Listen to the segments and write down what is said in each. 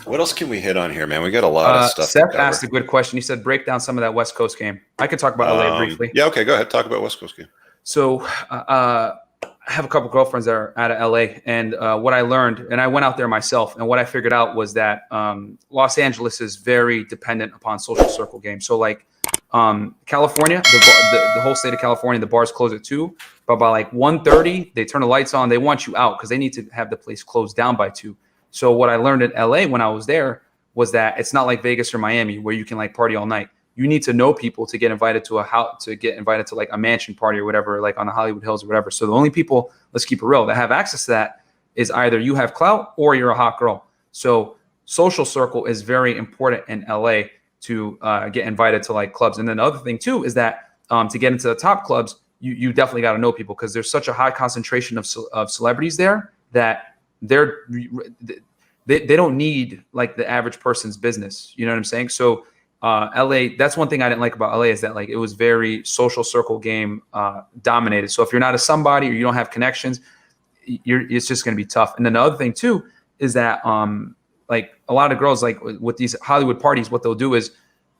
What else can we hit on here, man? We got a lot of stuff to Seth cover. asked a good question. He said, break down some of that West Coast game. I could talk about LA briefly. Yeah, okay, go ahead. Talk about West Coast game. So I have a couple girlfriends that are out of LA, and what I learned, and I went out there myself, and what I figured out was that Los Angeles is very dependent upon social circle games. So like California, the whole state of California, the bars close at 2, but by like 1:30, they turn the lights on. They want you out because they need to have the place closed down by 2. So what I learned in LA when I was there was that it's not like Vegas or Miami where you can like party all night. You need to know people to get invited to a house, to get invited to like a mansion party or whatever, like on the Hollywood Hills or whatever. So the only people, let's keep it real, that have access to that is either you have clout or you're a hot girl. So social circle is very important in LA to get invited to like clubs. And then the other thing too is that to get into the top clubs, you definitely got to know people because there's such a high concentration of celebrities there that they don't need like the average person's business. You know what I'm saying? So LA, that's one thing I didn't like about LA is that like it was very social circle game dominated. So if you're not a somebody or you don't have connections, it's just going to be tough. And then the other thing too is that like a lot of girls like with these Hollywood parties, what they'll do is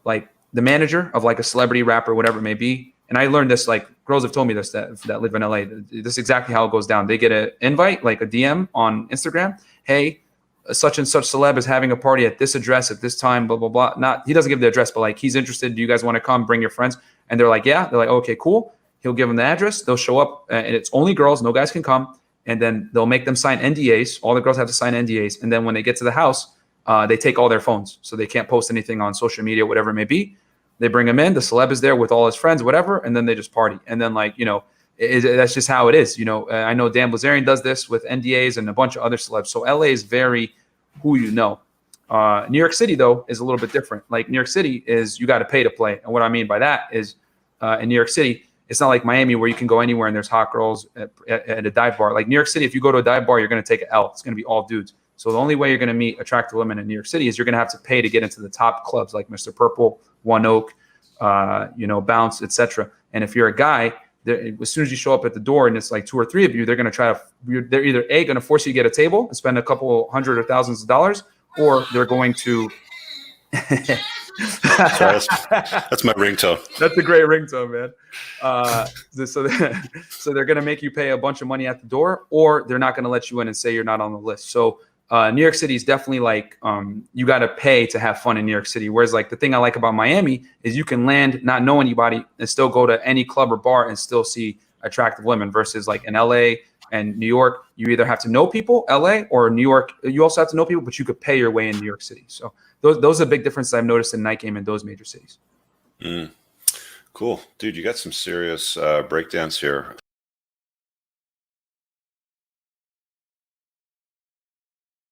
like the manager of like a celebrity rapper, whatever it may be. And I learned this, like girls have told me this that live in LA. This is exactly how it goes down. They get an invite, like a DM on Instagram. Hey, such and such celeb is having a party at this address at this time, blah, blah, blah. He doesn't give the address, but like he's interested. Do you guys want to come? Bring your friends. And they're like, yeah. They're like, okay, cool. He'll give them the address. They'll show up and it's only girls. No guys can come. And then they'll make them sign NDAs. All the girls have to sign NDAs. And then when they get to the house, they take all their phones. So they can't post anything on social media, whatever it may be. They bring him in. The celeb is there with all his friends, whatever. And then they just party. And then like, that's just how it is. I know Dan Blazarian does this with NDAs and a bunch of other celebs. So LA is very who you know. New York City, though, is a little bit different. Like New York City is you got to pay to play. And what I mean by that is in New York City, it's not like Miami where you can go anywhere and there's hot girls at a dive bar. Like New York City, if you go to a dive bar, you're going to take an L. It's going to be all dudes. So the only way you're going to meet attractive women in New York City is you're going to have to pay to get into the top clubs like Mr. Purple, One Oak, Bounce, etc. And if you're a guy, as soon as you show up at the door and it's like 2 or 3 of you, they're going to try to, they're either A, going to force you to get a table and spend a couple hundred or thousands of dollars, or they're going to. Sorry, that's my ringtone. That's a great ringtone, man. So they're going to make you pay a bunch of money at the door, or they're not going to let you in and say you're not on the list. So New York City is definitely like you got to pay to have fun in New York City. Whereas like the thing I like about Miami is you can land, not know anybody, and still go to any club or bar and still see attractive women. Versus like in LA and New York, you either have to know people, LA or New York. You also have to know people, but you could pay your way in New York City. So those are the big differences I've noticed in night game in those major cities. Cool, dude. You got some serious breakdowns here.